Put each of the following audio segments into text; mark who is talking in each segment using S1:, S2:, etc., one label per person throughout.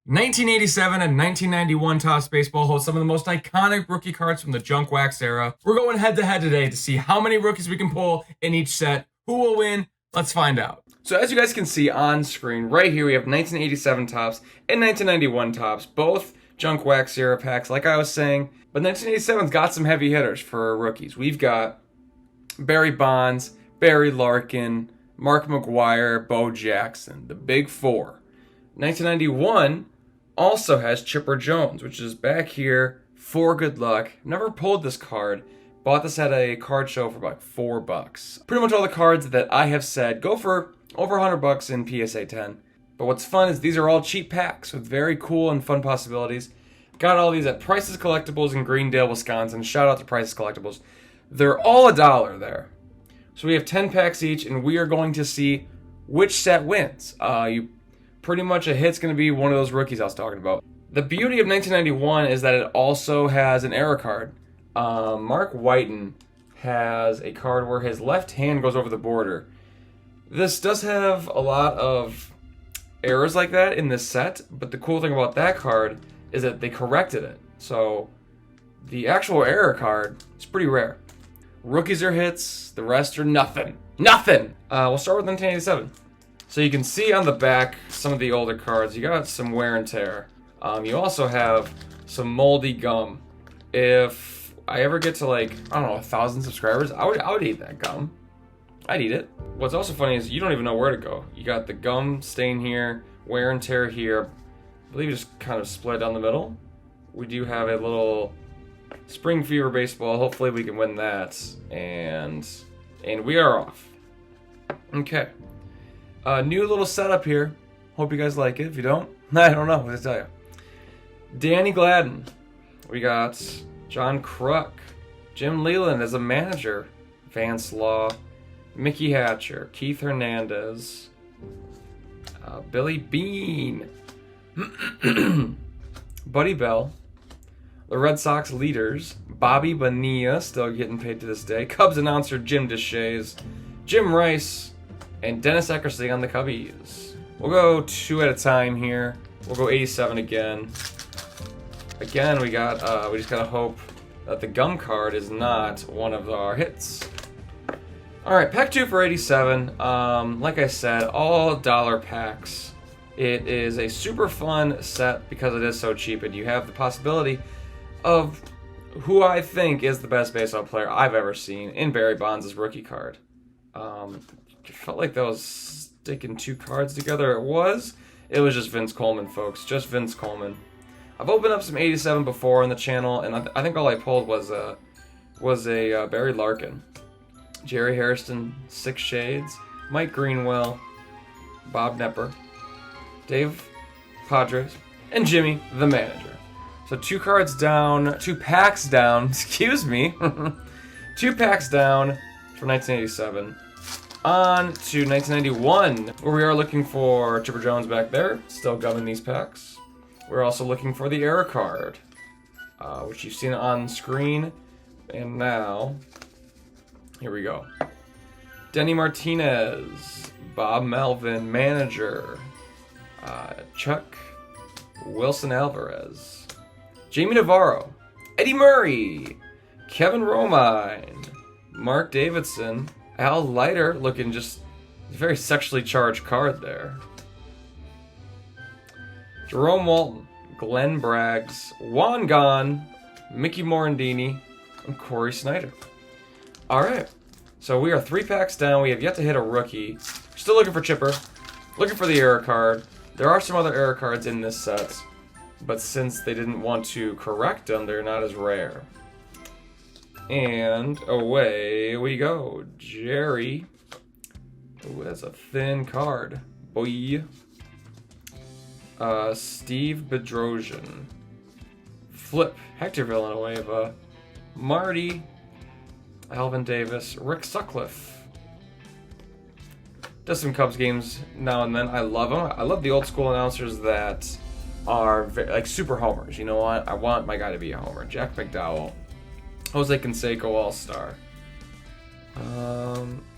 S1: 1987 and 1991 Topps Baseball holds some of the most iconic rookie cards from the junk wax era. We're going head to head today to see how many rookies we can pull in each set. Who will win? Let's find out. So as you guys can see on screen, right here we have 1987 Topps and 1991 Topps, both junk wax era packs, like I was saying. But 1987's got some heavy hitters for rookies. We've got Barry Bonds, Barry Larkin, Mark McGwire, Bo Jackson, the big four. 1991 also has Chipper Jones, which is back here for good luck. Never pulled this card. Bought this at a card show for about $4. Pretty much all the cards that I have said go for over $100 in PSA 10. But what's fun is these are all cheap packs with very cool and fun possibilities. Got all these at Price's Collectibles in Greendale, Wisconsin. Shout out to Price's Collectibles. They're all $1 there. So we have 10 packs each, and we are going to see which set wins. Pretty much a hit's going to be one of those rookies I was talking about. The beauty of 1991 is that it also has an error card. Mark Whiten has a card where his left hand goes over the border. This does have a lot of errors like that in this set, but the cool thing about that card is that they corrected it. So the actual error card is pretty rare. Rookies are hits, the rest are nothing. Nothing! We'll start with 1987. So you can see on the back some of the older cards. You got some wear and tear. You also have some moldy gum. If I ever get to 1,000 subscribers, I would eat that gum. I'd eat it. What's also funny is you don't even know where to go. You got the gum stain here, wear and tear here. I believe you just kind of split down the middle. We do have a little Spring Fever baseball. Hopefully we can win that. And we are off. Okay. New little setup here. Hope you guys like it. If you don't, I don't know what to tell you. Danny Gladden. We got John Kruk. Jim Leyland as a manager. Vance Law. Mickey Hatcher. Keith Hernandez. Billy Bean. Buddy Bell. The Red Sox leaders. Bobby Bonilla, still getting paid to this day. Cubs announcer Jim Deshaies. Jim Rice. And Dennis Eckersley on the Cubbies. We'll go two at a time here. We'll go 87 again. Again, we just gotta hope that the gum card is not one of our hits. Alright, pack 2 for 87. Like I said, all dollar packs. It is a super fun set because it is so cheap, and you have the possibility of who I think is the best baseball player I've ever seen in Barry Bonds' rookie card. Felt like that was sticking two cards together. It was just Vince Coleman, folks. Just Vince Coleman. I've opened up some 87 before on the channel, and I think all I pulled was a Barry Larkin. Jerry Hairston, Six Shades, Mike Greenwell, Bob Nepper, Dave Padres, and Jimmy, the manager. So two packs down, excuse me, 2 packs down for 1987. On to 1991, where we are looking for Chipper Jones back there, still gumming these packs. We're also looking for the error card, which you've seen on screen. And now, here we go. Denny Martinez, Bob Melvin, manager, Chuck Wilson Alvarez, Jamie Navarro, Eddie Murray, Kevin Romine, Mark Davidson, Al Leiter, looking just a very sexually charged card there. Jerome Walton, Glenn Braggs, Juan Gahn, Mickey Morandini, and Corey Snyder. Alright, so we are 3 packs down. We have yet to hit a rookie. Still looking for Chipper. Looking for the error card. There are some other error cards in this set, but since they didn't want to correct them, they're not as rare. And away we go. Jerry. Ooh, that's a thin card. Boy. Steve Bedrosian. Flip. Hector Villanueva. Marty. Alvin Davis. Rick Sutcliffe. Does some Cubs games now and then. I love them. I love the old school announcers that are like super homers. You know what? I want my guy to be a homer. Jack McDowell. Jose Canseco All-Star.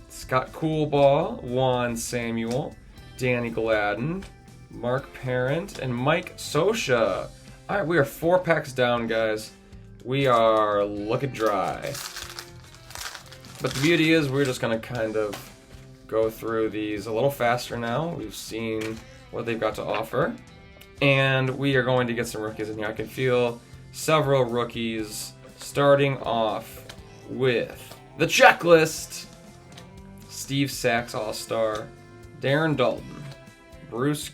S1: Scott Coolbaugh, Juan Samuel, Danny Gladden, Mark Parent, and Mike Sosha. All right, we are 4 packs down, guys. We are looking dry. But the beauty is we're just going to kind of go through these a little faster now. We've seen what they've got to offer. And we are going to get some rookies in here. I can feel several rookies starting off with the checklist. Steve Sachs, All-Star. Darren Dalton. Bruce.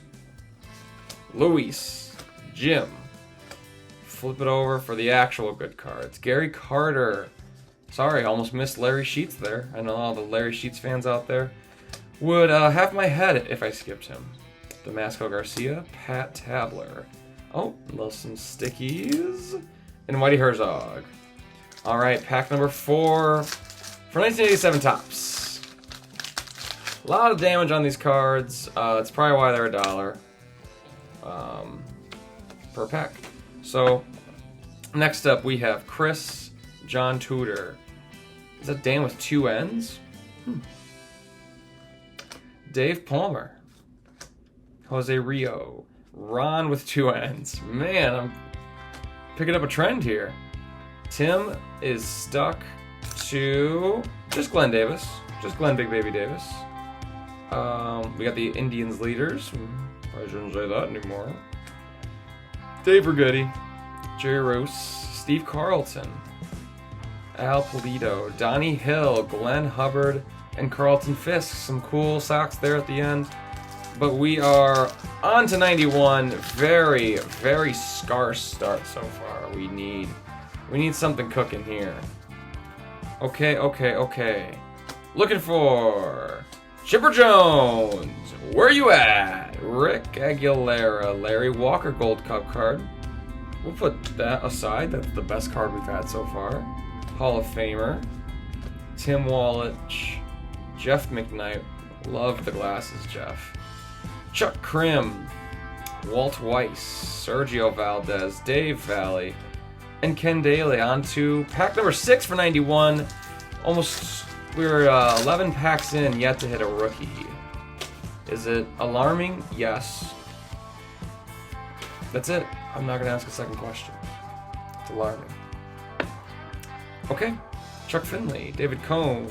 S1: Luis. Jim. Flip it over for the actual good cards. Gary Carter. Sorry, almost missed Larry Sheets there. I know all the Larry Sheets fans out there would have my head if I skipped him. Damasco Garcia, Pat Tabler. Oh, some stickies. And Whitey Herzog. All right, pack number 4 for 1987 Topps. A lot of damage on these cards. That's probably why they're $1 per pack. So, next up we have Chris John Tudor. Is that Dan with 2 N's? Dave Palmer. Jose Rio. Ron with 2 N's. Man, I'm picking up a trend here. Tim is stuck to just Glenn Davis. Just Glenn Big Baby Davis. We got the Indians leaders. I shouldn't say that anymore. Dave Rigetti. Jerry Roos. Steve Carlton. Al Polito, Donnie Hill, Glenn Hubbard, and Carlton Fisk. Some cool socks there at the end. But we are on to 91. Very, very scarce start so far. We need something cooking here. Okay. Looking for Chipper Jones. Where you at? Rick Aguilera, Larry Walker Gold Cup card. We'll put that aside. That's the best card we've had so far. Hall of Famer, Tim Wallich, Jeff McKnight, love the glasses, Jeff. Chuck Krim, Walt Weiss, Sergio Valdez, Dave Valley, and Ken Daly. On to pack number 6 for 91. We're 11 packs in, yet to hit a rookie. Is it alarming? Yes. That's it. I'm not going to ask a second question. It's alarming. Okay, Chuck Finley, David Cohn,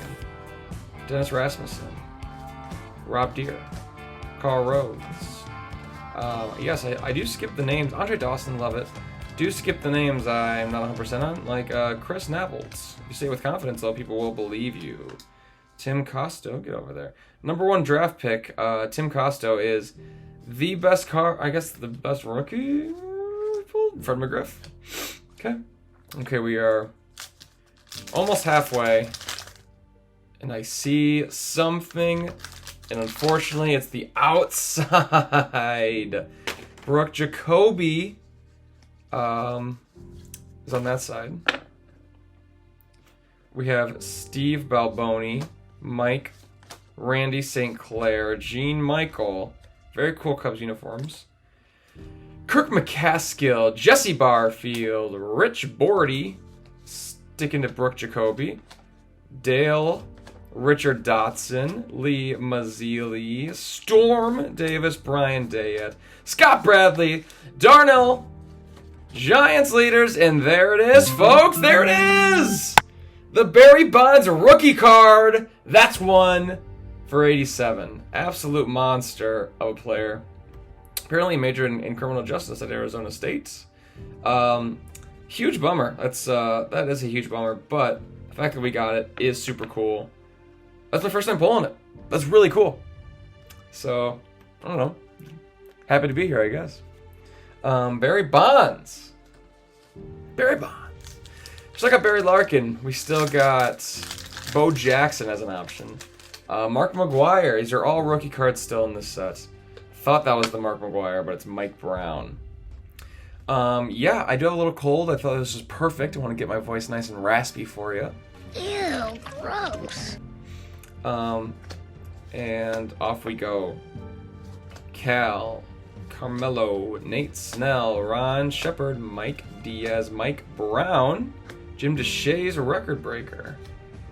S1: Dennis Rasmussen, Rob Deere, Carl Rhodes. Yes, I do skip the names. Andre Dawson, love it. Do skip the names I'm not 100% on, like Chris Navels. If you say it with confidence, though, people will believe you. Tim Costo, get over there. Number 1 draft pick, Tim Costo is the best the best rookie. Fred McGriff. Okay, we are almost halfway, and I see something, and unfortunately it's the outside. Brooke Jacoby is on that side. We have Steve Balboni, Mike, Randy St. Clair, Gene Michael, very cool Cubs uniforms. Kirk McCaskill, Jesse Barfield, Rich Bordy, sticking to Brooke Jacoby, Dale, Richard Dotson, Lee Mazzilli, Storm Davis, Brian Dayette, Scott Bradley, Darnell, Giants leaders, and there it is, folks, there it is! The Barry Bonds rookie card, that's one for 87. Absolute monster of a player. Apparently majored in criminal justice at Arizona State. Huge bummer. That is a huge bummer, but the fact that we got it is super cool. That's my first time pulling it. That's really cool. So, I don't know. Happy to be here, I guess. Barry Bonds. Just like Barry Larkin, we still got Bo Jackson as an option. Mark McGwire. These are all rookie cards still in this set. Thought that was the Mark McGwire, but it's Mike Brown. Yeah, I do have a little cold. I thought this was perfect. I want to get my voice nice and raspy for you.
S2: Ew, gross.
S1: And off we go. Cal, Carmelo, Nate Snell, Ron Shepard, Mike Diaz, Mike Brown, Jim DeShay's record breaker.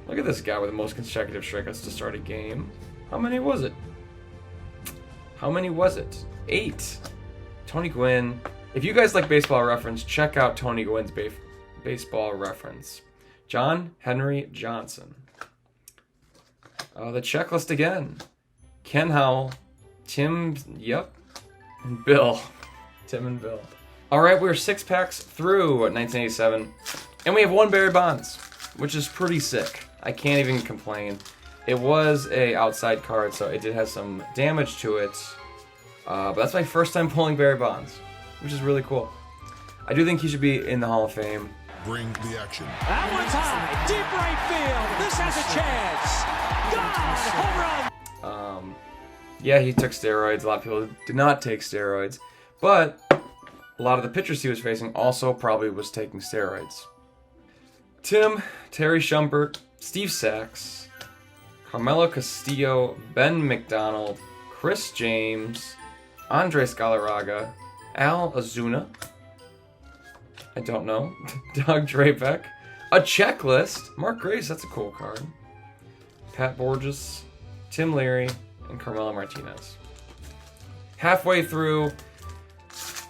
S1: Look at this guy with the most consecutive strikeouts to start a game. How many was it? How many was it? 8. Tony Gwynn. If you guys like Baseball Reference, check out Tony Gwynn's Baseball Reference. John Henry Johnson. The checklist again. Ken Howell. Tim, and Bill. Tim and Bill. All right, we're 6 packs through 1987, and we have 1 Barry Bonds, which is pretty sick. I can't even complain. It was a outside card, so it did have some damage to it, but that's my first time pulling Barry Bonds, which is really cool. I do think he should be in the Hall of Fame.
S3: Bring the action.
S4: That one's high, deep right field. This has a chance. Gone, home run.
S1: Yeah, he took steroids. A lot of people did not take steroids, but a lot of the pitchers he was facing also probably was taking steroids. Tim, Terry Shumpert, Steve Sachs, Carmelo Castillo, Ben McDonald, Chris James, Andres Galarraga, Al Ozuna, I don't know, Doug Drabeck, a checklist, Mark Grace, that's a cool card, Pat Borges, Tim Leary, and Carmelo Martinez. Halfway through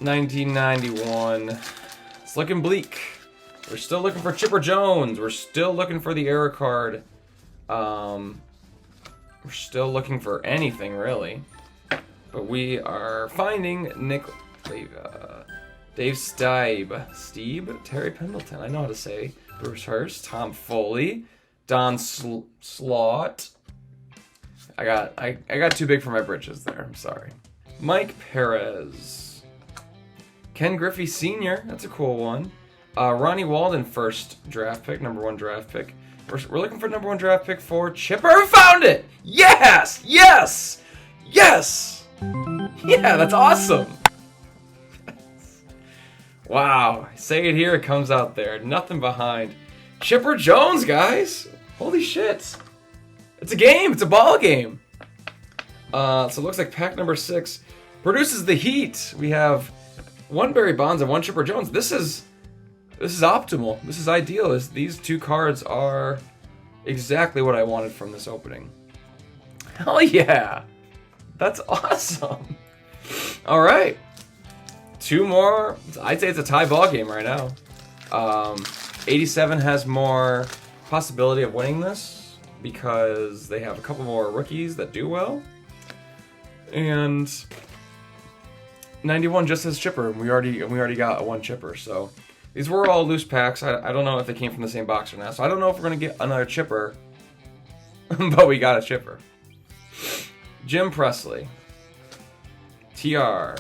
S1: 1991, it's looking bleak. We're still looking for Chipper Jones. We're still looking for the error card. We're still looking for anything, really. But we are finding Dave Stieb, Terry Pendleton, I know how to say, Bruce Hurst, Tom Foley, Don Slaught. I got too big for my britches there, I'm sorry. Mike Perez. Ken Griffey Sr., that's a cool one. Ronnie Walden, first draft pick, number 1 draft pick. We're looking for number 1 draft pick for Chipper. Found it! Yes! Yes! Yes! Yeah, that's awesome! Wow, say it here, it comes out there. Nothing behind. Chipper Jones, guys! Holy shit! It's a game! It's a ball game! So it looks like pack number 6 produces the heat. We have 1 Barry Bonds and 1 Chipper Jones. This is optimal. This is ideal. These 2 cards are exactly what I wanted from this opening. Hell yeah! That's awesome! Alright. 2 more. I'd say it's a tie ball game right now. 87 has more possibility of winning this because they have a couple more rookies that do well. And 91 just has Chipper, and we already got a 1 Chipper, so these were all loose packs. I don't know if they came from the same box or not, so I don't know if we're gonna get another Chipper, but we got a Chipper. Jim Presley, TR,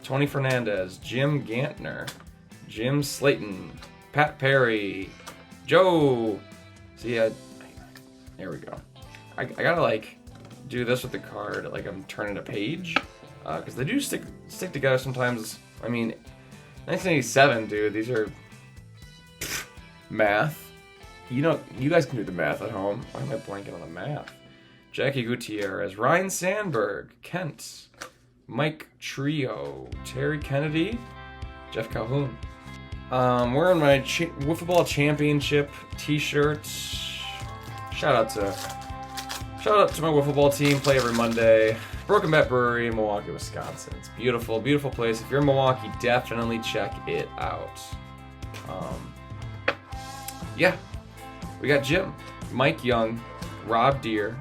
S1: Tony Fernandez, Jim Gantner, Jim Slayton, Pat Perry, Joe. See, there we go. I gotta do this with the card, like I'm turning a page, because they do stick together sometimes. I mean, 1987, dude. These are math. You know, you guys can do the math at home. Why am I blanking on the math? Jackie Gutierrez, Ryan Sandberg, Kent, Mike Trio, Terry Kennedy, Jeff Calhoun. Wearing my Wiffle Ball Championship T-shirt. Shout out to my Wiffle Ball team. Play every Monday. Broken Bat Brewery in Milwaukee, Wisconsin. It's beautiful, beautiful place. If you're in Milwaukee, definitely check it out. Yeah, we got Jim, Mike Young, Rob Deere,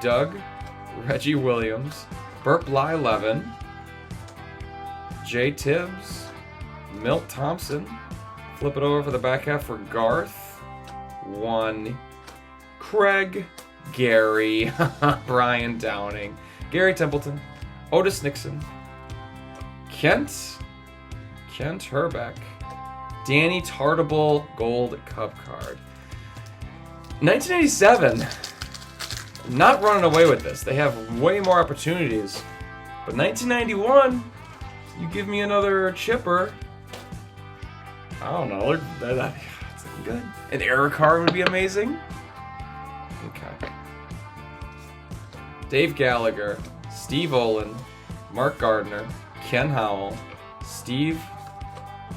S1: Doug, Reggie Williams, Burt Bly Levin, Jay Tibbs, Milt Thompson. Flip it over for the back half for Garth. 1. Craig, Gary, Brian Downing, Gary Templeton, Otis Nixon, Kent Herbeck, Danny Tartable Gold Cup card. 1987, not running away with this. They have way more opportunities. But 1991, you give me another Chipper. I don't know. That's good. An error card would be amazing. Okay. Dave Gallagher, Steve Olin, Mark Gardner, Ken Howell, Steve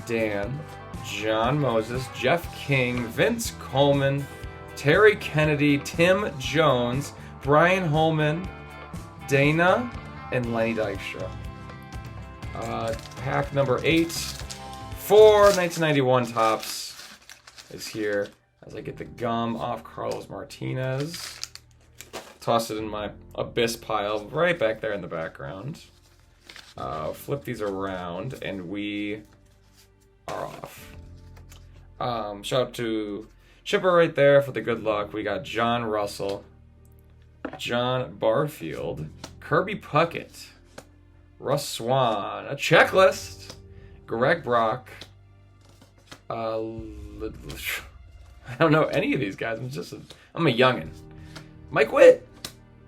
S1: Dan, John Moses, Jeff King, Vince Coleman, Terry Kennedy, Tim Jones, Brian Holman, Dana, and Lenny Dykstra. Pack number 8 for 1991 Topps is here as I get the gum off Carlos Martinez. Toss it in my Abyss pile right back there in the background. Flip these around and we are off. Shout out to Chipper right there for the good luck. We got John Russell, John Barfield, Kirby Puckett, Russ Swan, a checklist, Greg Brock. I don't know any of these guys. I'm a youngin'. Mike Witt,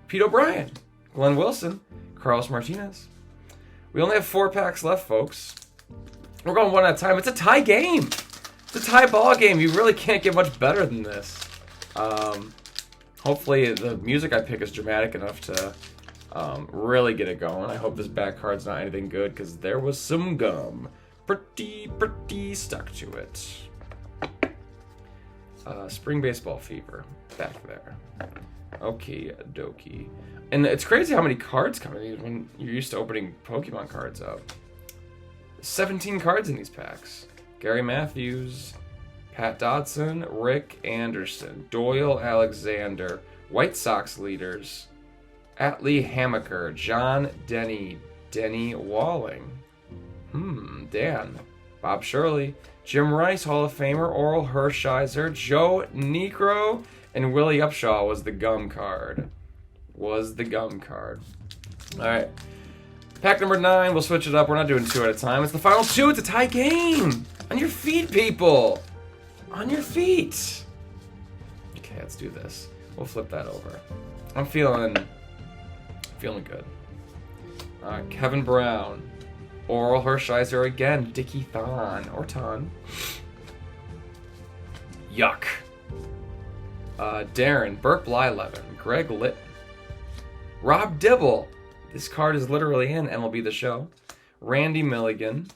S1: Pete O'Brien, Glenn Wilson, Carlos Martinez. We only have 4 packs left, folks. We're going one at a time. It's a tie game. It's a tie ball game. You really can't get much better than this. Hopefully the music I pick is dramatic enough to really get it going. I hope this back card's not anything good because there was some gum pretty stuck to it. Spring baseball fever back there. Okay, dokie. And it's crazy how many cards come in when you're used to opening Pokemon cards up. 17 cards in these packs. Gary Matthews, Pat Dodson, Rick Anderson, Doyle Alexander, White Sox leaders, Atlee Hammaker, John Denny, Denny Walling, Dan, Bob Shirley, Jim Rice, Hall of Famer, Oral Hershiser, Joe Niekro, and Willie Upshaw was the gum card. Alright. Pack number 9, we'll switch it up. We're not doing 2 at a time. It's the final 2. It's a tie game. On your feet, people. On your feet. Okay, let's do this. We'll flip that over. I'm feeling good. Kevin Brown. Oral Hershiser again. Dickie Thon. Or Ton. Yuck. Darren. Burke Blylevin. Greg Litton. Rob Dibble. This card is literally in MLB The Show. Randy Milligan.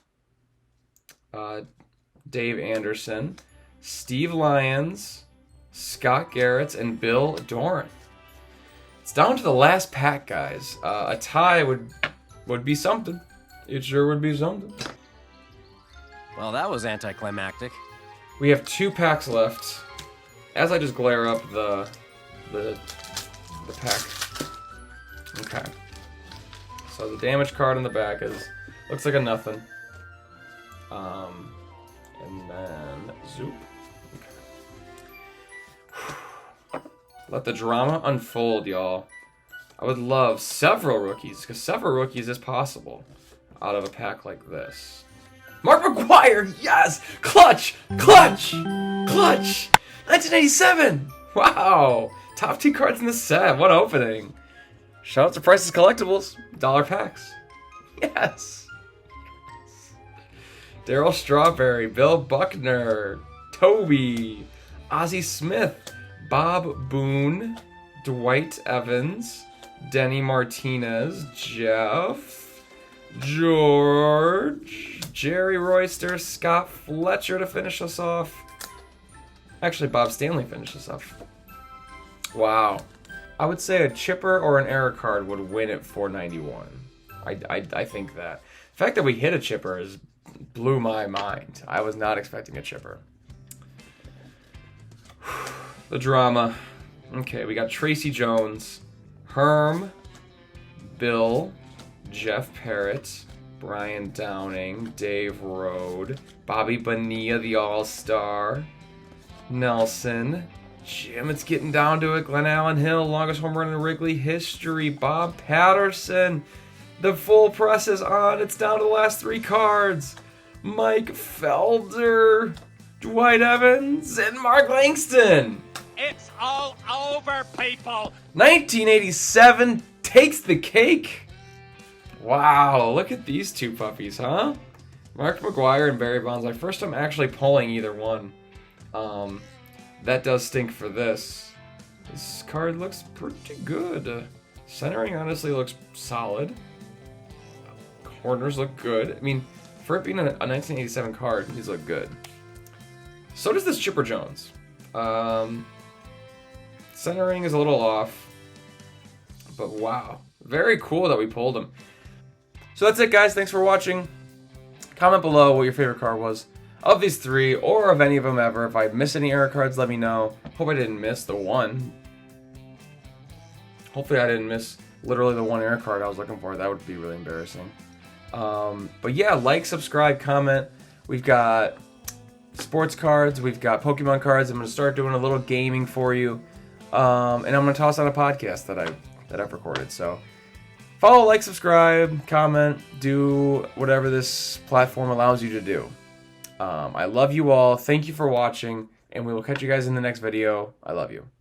S1: Dave Anderson. Steve Lyons. Scott Garrett, and Bill Doran. It's down to the last pack, guys. A tie would be something. It sure would be something.
S3: Well, that was anticlimactic.
S1: We have 2 packs left. As I just glare up the pack. Okay. So the damage card on the back looks like a nothing. And then zoop. Okay. Let the drama unfold, y'all. I would love several rookies, because several rookies is possible out of a pack like this. Mark McGwire, yes! Clutch! 1987! Wow! Top 2 cards in the set. What opening! Shout out to Price's Collectibles. $1 packs. Yes! Darryl Strawberry, Bill Buckner, Toby, Ozzie Smith, Bob Boone, Dwight Evans, Denny Martinez, Jeff, George, Jerry Royster, Scott Fletcher to finish us off. Actually, Bob Stanley finished us off. Wow. I would say a chipper or an error card would win at 491. I think that. The fact that we hit a chipper blew my mind. I was not expecting a chipper. The drama. Okay, we got Tracy Jones, Herm, Bill, Jeff Parrott, Brian Downing, Dave Rode, Bobby Bonilla, the All-Star, Nelson, Jim, it's getting down to it, Glenn Allen Hill, longest home run in Wrigley history, Bob Patterson, the full press is on, it's down to the last 3 cards, Mike Felder, Dwight Evans, and Mark Langston.
S4: It's all over, people.
S1: 1987 takes the cake. Wow, look at these 2 puppies, huh? Mark McGwire and Barry Bonds. My first time actually pulling either one. That does stink for this. This card looks pretty good. Centering honestly looks solid. Corners look good. I mean, for it being a 1987 card, these look good. So does this Chipper Jones. Centering is a little off. But wow, Very cool that we pulled him. So that's it, guys. Thanks for watching. Comment below what your favorite card was of these three, or of any of them ever. If I missed any error cards, let me know. Hope I didn't miss the one. Hopefully I didn't miss literally the one error card I was looking for. That would be really embarrassing. But yeah, like, subscribe, comment. We've got sports cards. We've got Pokemon cards. I'm going to start doing a little gaming for you. And I'm going to toss on a podcast that I've recorded. So follow, like, subscribe, comment, do whatever this platform allows you to do. I love you all. Thank you for watching, and we will catch you guys in the next video. I love you.